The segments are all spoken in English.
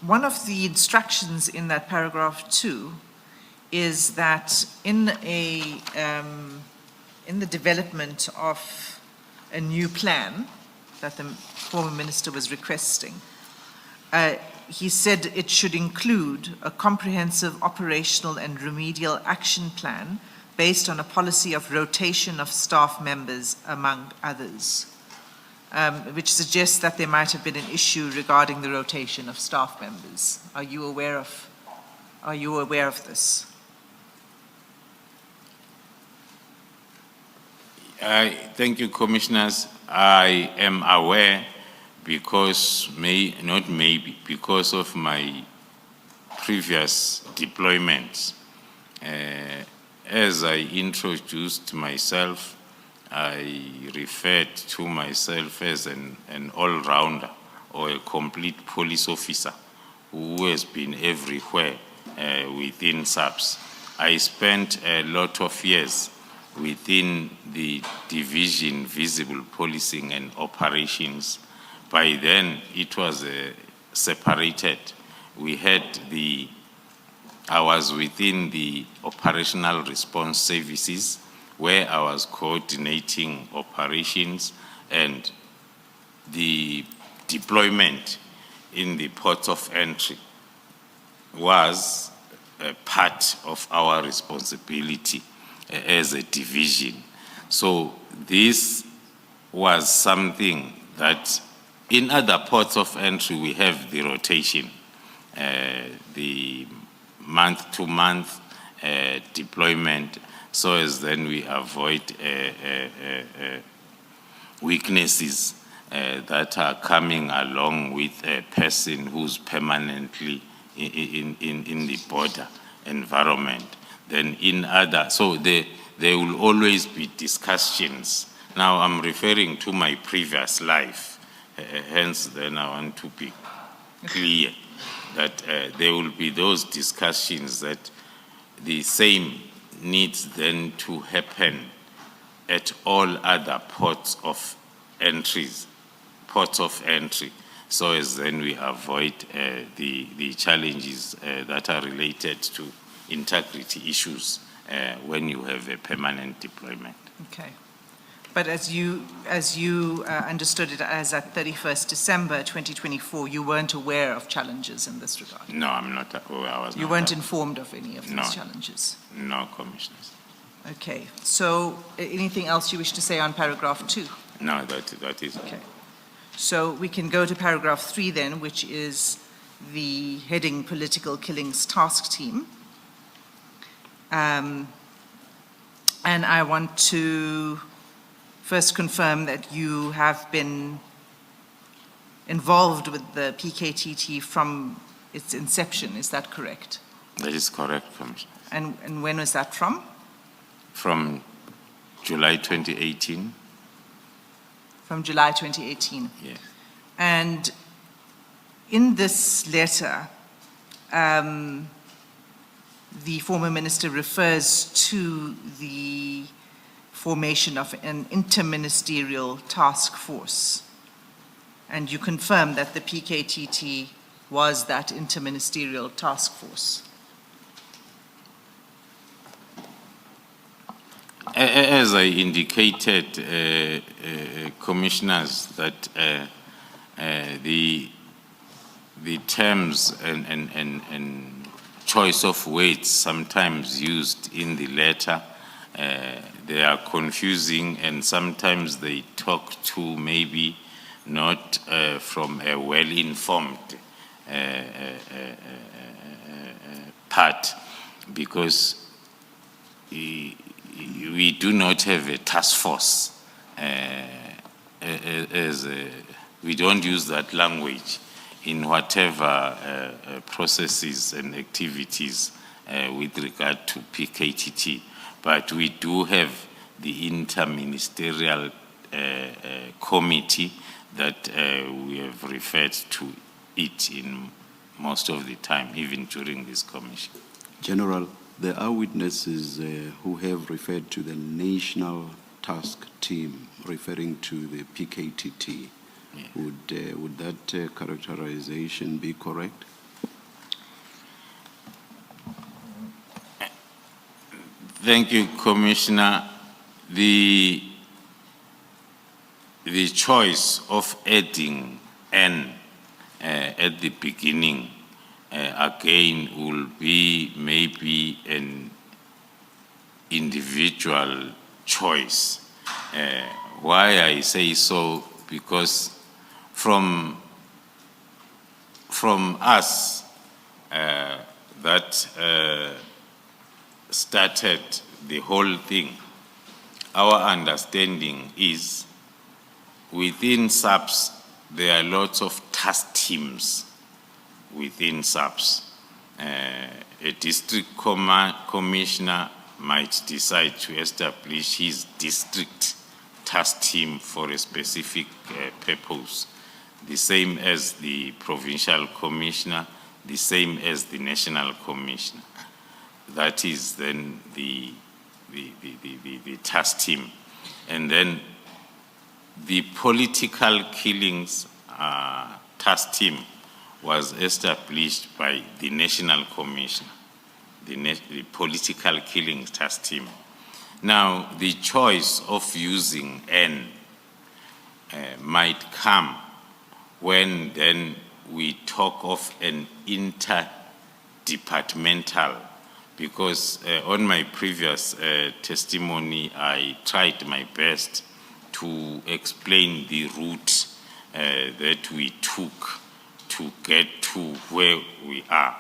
one of the instructions in that paragraph 2 is that in the development of a new plan that the former minister was requesting, he said it should include a comprehensive operational and remedial action plan based on a policy of rotation of staff members, among others, which suggests that there might have been an issue regarding the rotation of staff members. Are you aware of this? Thank you, Commissioners. I am aware because because of my previous deployments. As I introduced myself, I referred to myself as an all-rounder or a complete police officer who has been everywhere within SAPS. I spent a lot of years within the division Visible Policing and Operations. By then, it was separated. I was within the Operational Response Services, where I was coordinating operations, and the deployment in the port of entry was a part of our responsibility as a division. So this was something that in other ports of entry we have the rotation, the month-to-month deployment, so as then we avoid weaknesses that are coming along with a person who's permanently in the border environment. Then so there will always be discussions. Now I'm referring to my previous life, hence then I want to be clear that there will be those discussions that the same needs then to happen at all other ports of entry, so as then we avoid the challenges that are related to integrity issues when you have a permanent deployment. Okay. But as you understood it as at 31st December 2024, you weren't aware of challenges in this regard? No, I'm not aware. You weren't informed of any of these challenges? No, Commissioners. Okay. So anything else you wish to say on paragraph 2? No, that is okay. So we can go to paragraph 3 then, which is the heading Political Killings Task Team. And I want to first confirm that you have been involved with the PKTT from its inception. Is that correct? That is correct, Commissioner. And when was that from? From July 2018. From July 2018? Yes. And in this letter, the former minister refers to the formation of an interministerial task force. And you confirm that the PKTT was that interministerial task force. As I indicated, Commissioners, that the terms and choice of words sometimes used in the letter, they are confusing, and sometimes they talk to maybe not from a well-informed part, because we do not have a task force. We don't use that language in whatever processes and activities with regard to PKTT. But we do have the Interministerial Committee that we have referred to it in most of the time, even during this commission. General, there are witnesses who have referred to the National Task Team, referring to the PKTT. Yeah. Would that characterization be correct? Thank you, Commissioner. The choice of adding N at the beginning again will be maybe an individual choice. Why I say so, because from us that started the whole thing, our understanding is within SAPS there are lots of task teams within SAPS. A district commissioner might decide to establish his district task team for a specific purpose, the same as the provincial commissioner, the same as the national commissioner. That is then the task team. And then the political killings task team was established by the national commissioner, the political killings task team. Now, the choice of using N might come when then we talk of an interdepartmental, because on my previous testimony, I tried my best to explain the route that we took to get to where we are.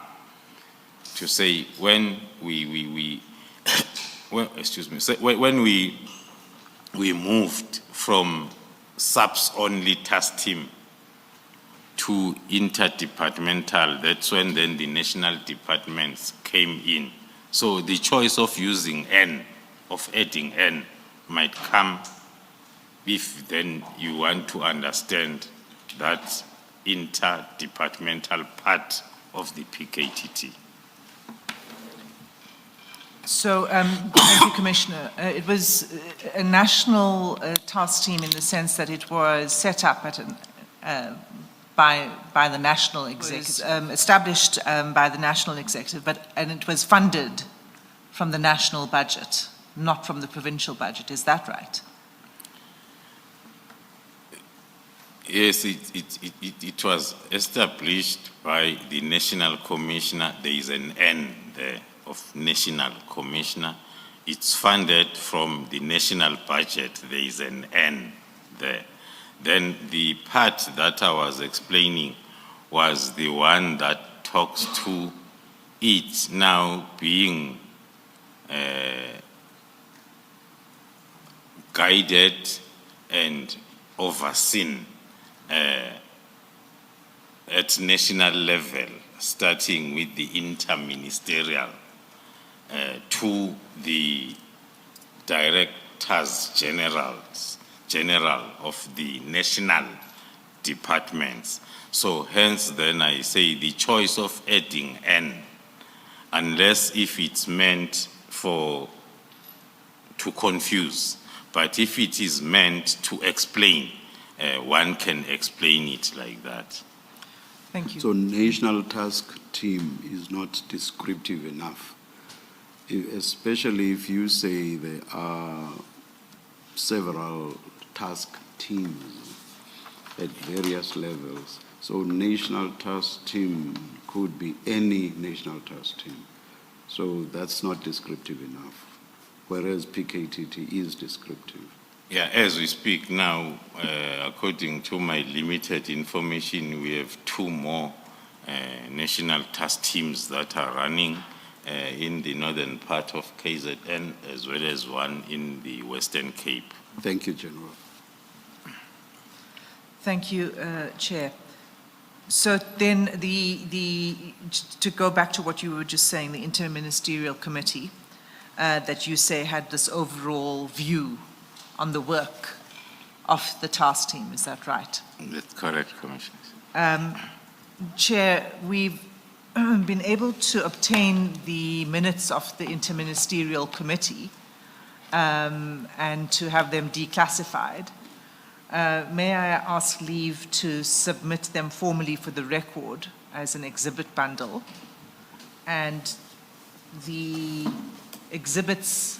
To say when when we moved from SAPS only task team to interdepartmental, that's when then the national departments came in. So the choice of using N, of adding N, might come if then you want to understand that interdepartmental part of the PKTT. So, thank you, Commissioner. It was a national task team in the sense that it was set up at by the national executive, established by the national executive, and it was funded from the national budget, not from the provincial budget. Is that right? Yes, it was established by the national commissioner. There is an N there of national commissioner. It's funded from the national budget. There is an N there. Then the part that I was explaining was the one that talks to it now being guided and overseen at national level, starting with the Interministerial to the Directors General of the national departments. So hence then I say the choice of adding N, unless if it's meant to confuse, but if it is meant to explain, one can explain it like that. Thank you. So national task team is not descriptive enough, especially if you say there are several task teams at various levels. So national task team could be any national task team. So that's not descriptive enough, whereas PKTT is descriptive. Yeah, as we speak now, according to my limited information, we have 2 more national task teams that are running in the northern part of KZN, as well as one in the Western Cape. Thank you, General. Thank you, Chair. So then to go back to what you were just saying, the Interministerial Committee that you say had this overall view on the work of the task team, is that right? That's correct, Commissioner. Chair, we've been able to obtain the minutes of the Interministerial Committee and to have them declassified. May I ask leave to submit them formally for the record as an exhibit bundle? And exhibits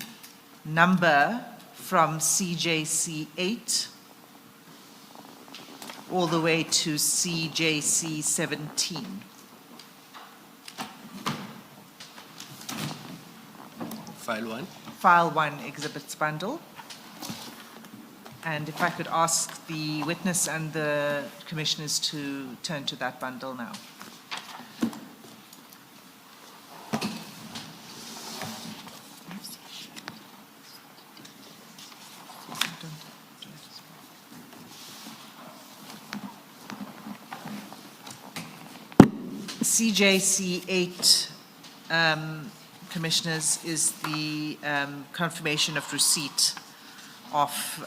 number from CJC 8 all the way to CJC 17. File 1. File 1 exhibits bundle. And if I could ask the witness and the commissioners to turn to that bundle now. CJC 8, commissioners, is the confirmation of receipt of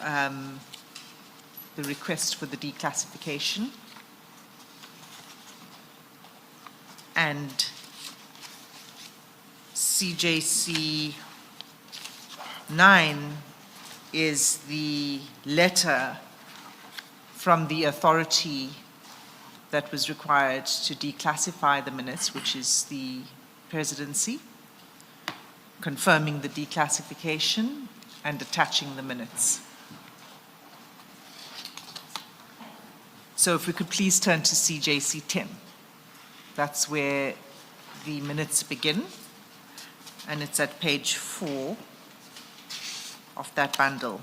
the request for the declassification. And CJC 9 is the letter from the authority that was required to declassify the minutes, which is the presidency, confirming the declassification and attaching the minutes. So if we could please turn to CJC 10. That's where the minutes begin, and it's at page 4 of that bundle.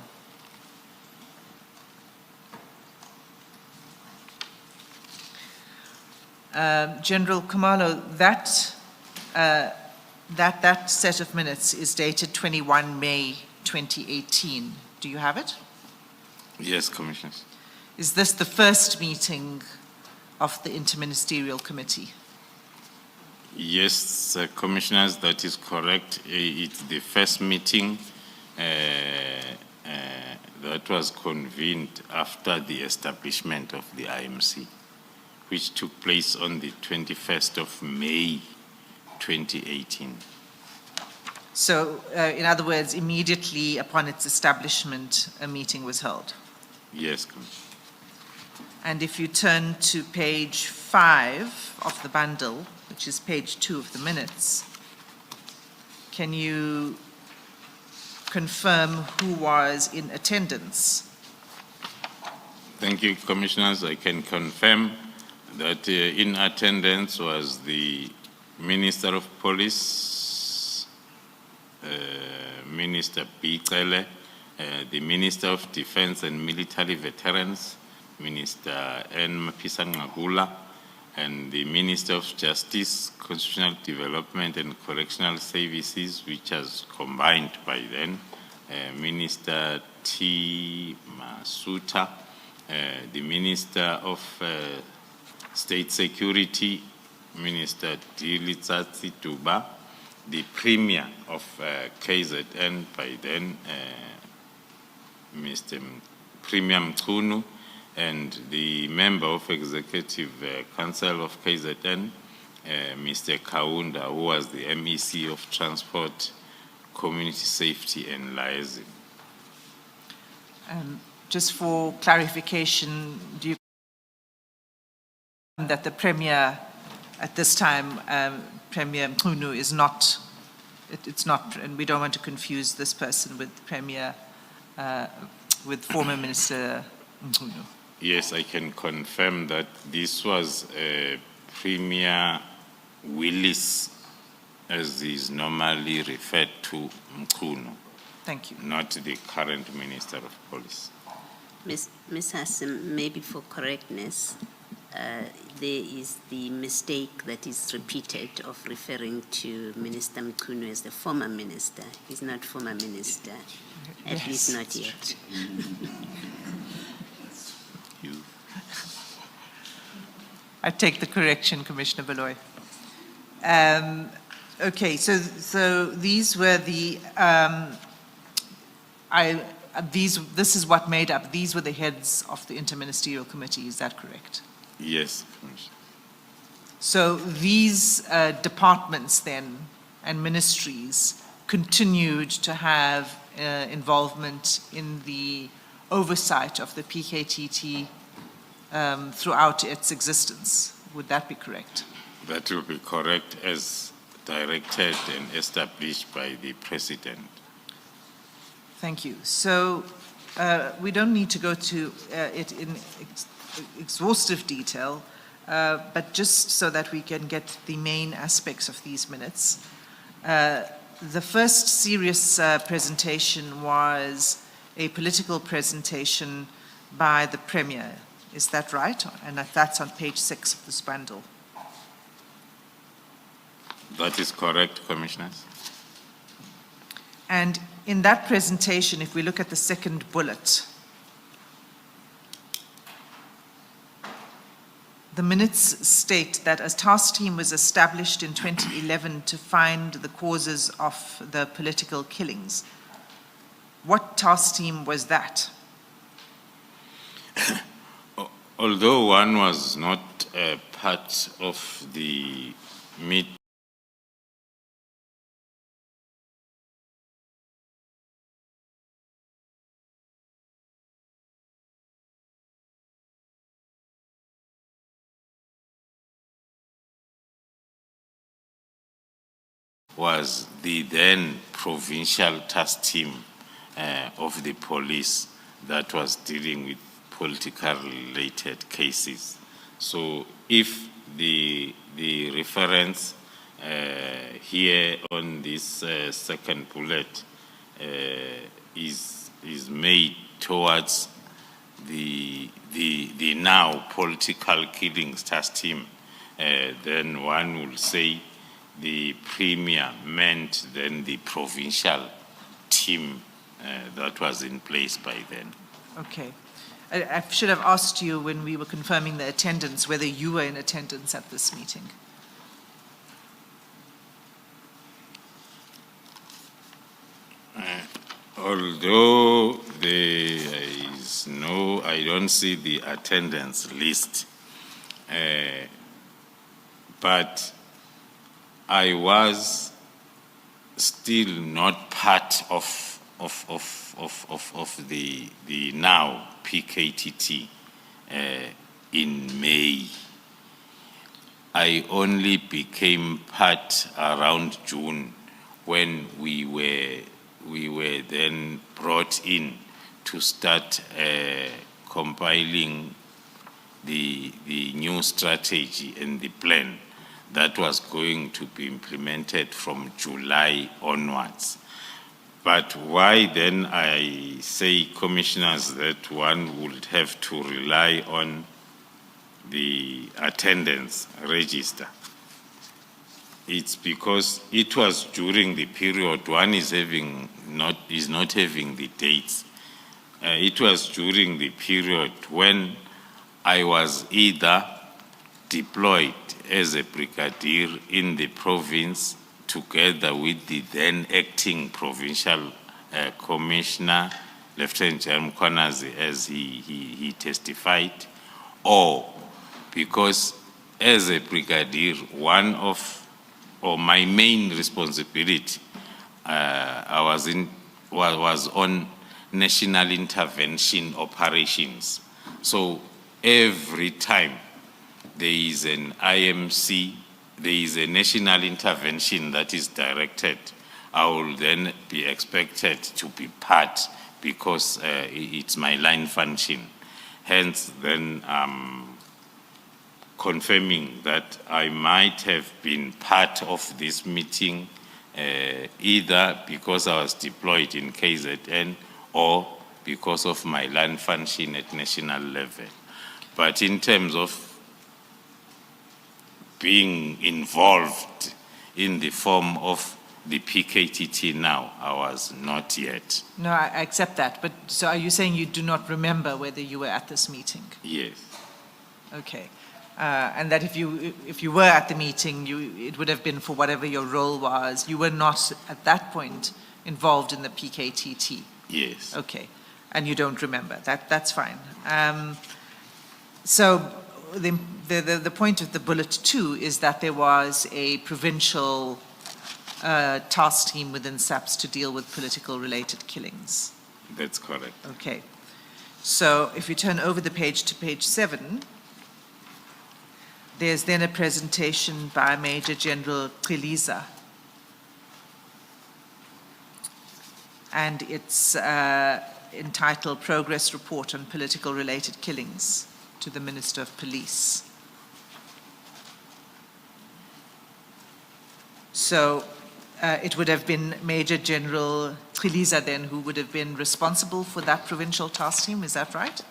General Khumalo, that set of minutes is dated 21 May 2018. Do you have it? Yes, Commissioners. Is this the first meeting of the Interministerial Committee? Yes, Commissioners, that is correct. It's the first meeting that was convened after the establishment of the IMC, which took place on the 21st of May 2018. So, in other words, immediately upon its establishment, a meeting was held. Yes, Commissioner. And if you turn to page 5 of the bundle, which is page 2 of the minutes, can you confirm who was in attendance? Thank you, Commissioners. I can confirm that in attendance was the Minister of Police, Minister Bicele, the Minister of Defense and Military Veterans, Minister N. Mapisangagula, and the Minister of Justice, Constitutional Development and Correctional Services, which has combined by then, Minister T. Masuta, the Minister of State Security, Minister D. Litsatsi Tuba, the Premier of KZN by then, Mr. Premier Mchunu, and the Member of Executive Council of KZN, Mr. Kaunda, who was the MEC of Transport, Community Safety and Liaison. Just for clarification, do you that the Premier at this time, Premier Mchunu, is not, it's not, and we don't want to confuse this person with Premier, with former Minister Mchunu? Yes, I can confirm that this was Premier Willis, as is normally referred to, Mchunu. Thank you. Not the current Minister of Police. Ms. Hassan, maybe for correctness, there is the mistake that is repeated of referring to Minister Mchunu as the former minister. He's not former minister, at least not yet. I take the correction, Commissioner Baloy. Okay, so these were the, this is what made up, these were the heads of the Interministerial Committee, is that correct? Yes, Commissioner. So these departments then and ministries continued to have involvement in the oversight of the PKTT throughout its existence. Would that be correct? That will be correct, as directed and established by the President. Thank you. So we don't need to go to it in exhaustive detail, but just so that we can get the main aspects of these minutes. The first serious presentation was a political presentation by the Premier. Is that right? And that's on page 6 of this bundle. That is correct, Commissioners. And in that presentation, if we look at the second bullet, the minutes state that a task team was established in 2011 to find the causes of the political killings. What task team was that? Although one was not part of the meeting, was the then provincial task team of the police that was dealing with political related cases. So if the reference here on this second bullet is made towards the now political killings task team, then one will say the Premier meant then the provincial team that was in place by then. Okay. I should have asked you when we were confirming the attendance whether you were in attendance at this meeting. Although there is I don't see the attendance list, but I was still not part of the now PKTT in May. I only became part around June when we were then brought in to start compiling the new strategy and the plan that was going to be implemented from July onwards. But why then I say, Commissioners, that one would have to rely on the attendance register? It's because it was during the period one is not having the dates. It was during the period when I was either deployed as a brigadier in the province together with the then acting provincial commissioner, Lt.Gen as he testified, or because as a brigadier, my main responsibility was on national intervention operations. So every time there is an IMC, there is a national intervention that is directed, I will then be expected to be part because it's my line function. Hence, then confirming that I might have been part of this meeting either because I was deployed in KZN or because of my line function at national level. But in terms of being involved in the form of the PKTT now, I was not yet. No, I accept that. But so are you saying you do not remember whether you were at this meeting? Yes. Okay. And that if you were at the meeting, it would have been for whatever your role was. You were not at that point involved in the PKTT. Yes. Okay. And you don't remember. That's fine. So the point of the bullet 2 is that there was a provincial task team within SAPS to deal with political related killings. That's correct. Okay. So if you turn over the page to page 7, There's then a presentation by Major General Qiliza. And it's entitled Progress Report on Political Related Killings to the Minister of Police. So it would have been Major General Qiliza then who would have been responsible for that provincial task team, is that right?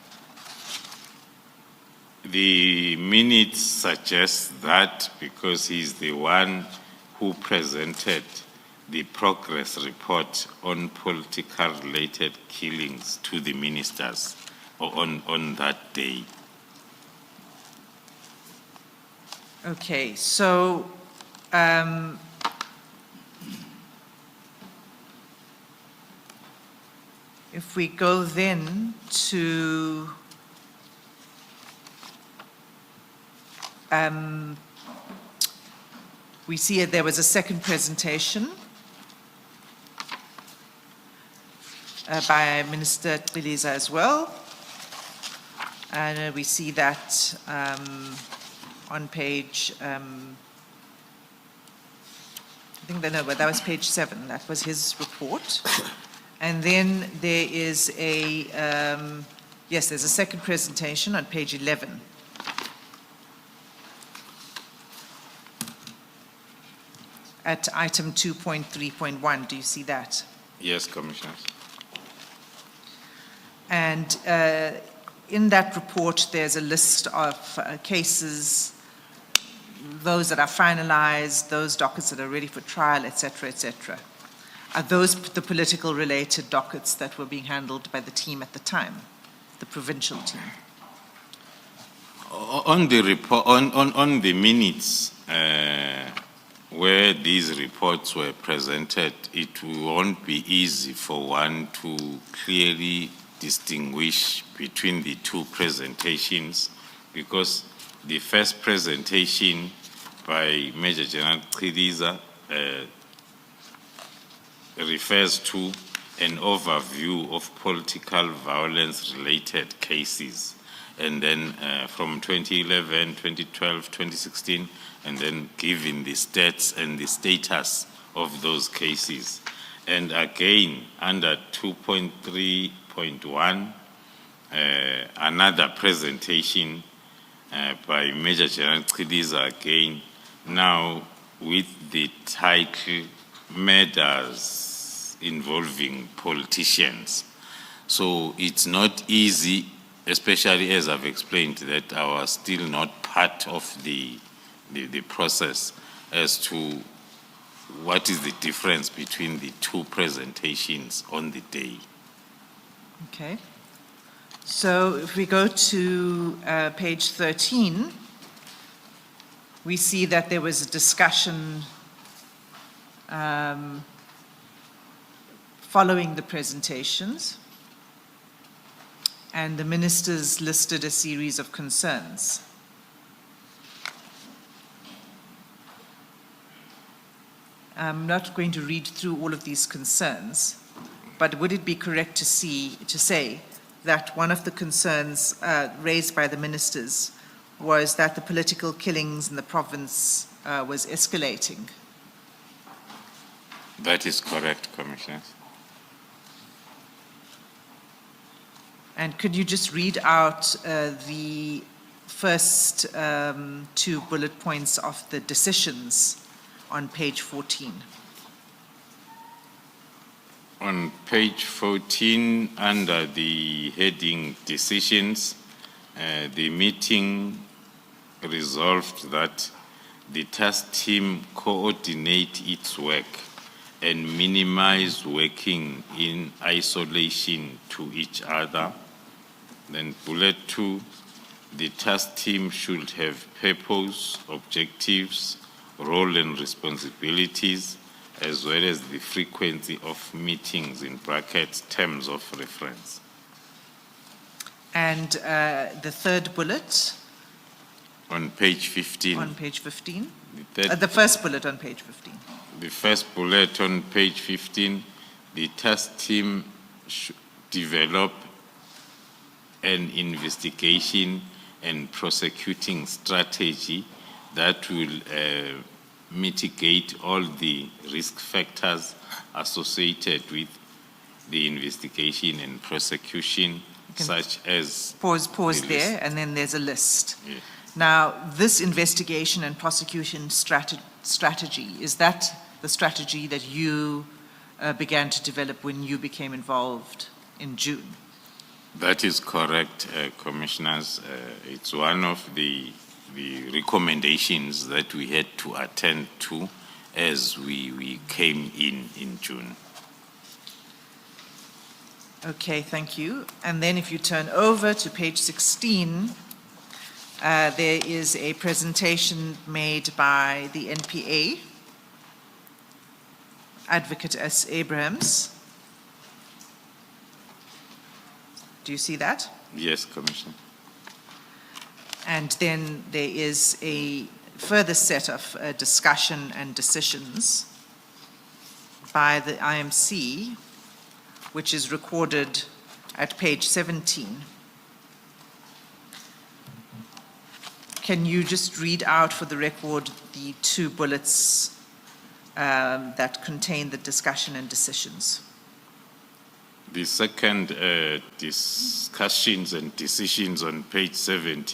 The minutes suggest that because he's the one who presented the progress report on political related killings to the ministers on that day. Okay, so if we go then to we see there was a second presentation by Minister Qiliza as well. And we see that on page, I think that was page 7. That was his report. And then there is a, yes, there's a second presentation on page 11. At item 2.3.1, do you see that? Yes, Commissioners. And in that report, there's a list of cases, those that are finalized, those dockets that are ready for trial, et cetera, et cetera. Are those the political related dockets that were being handled by the team at the time, the provincial team? On the report, on the minutes where these reports were presented, it won't be easy for one to clearly distinguish between the two presentations, because the first presentation by Major General Qiliza refers to an overview of political violence related cases, and then from 2011, 2012, 2016, and then giving the stats and the status of those cases. And again, under 2.3.1, another presentation by Major General Qiliza again, now with the title Matters Involving Politicians. So it's not easy, especially as I've explained, that I was still not part of the process as to what is the difference between the two presentations on the day. Okay. So if we go to page 13, we see that there was a discussion following the presentations, and the ministers listed a series of concerns. I'm not going to read through all of these concerns, but would it be correct to say that one of the concerns raised by the ministers was that the political killings in the province was escalating? That is correct, Commissioners. And could you just read out the first two bullet points of the decisions on page 14? On page 14, under the heading Decisions, the meeting resolved that the task team coordinate its work and minimize working in isolation to each other. Then bullet 2, the task team should have purpose, objectives, role and responsibilities, as well as the frequency of meetings, in brackets, terms of reference. And the third bullet? On page 15. On page 15? The first bullet on page 15. The first bullet on page 15, the task team should develop an investigation and prosecuting strategy that will mitigate all the risk factors associated with the investigation and prosecution, can such as Pause the there, list. and then there's a list. Yeah. Now, this investigation and prosecution strategy, is that the strategy that you began to develop when you became involved in June? That is correct, Commissioners. It's one of the recommendations that we had to attend to as we came in June. Okay, thank you. And then if you turn over to page 16, there is a presentation made by the NPA, Advocate S. Abrahams. Do you see that? Yes, Commissioner. And then there is a further set of discussion and decisions by the IMC, which is recorded at page 17. Can you just read out for the record the two bullets that contain the discussion and decisions? The second discussions and decisions on page 17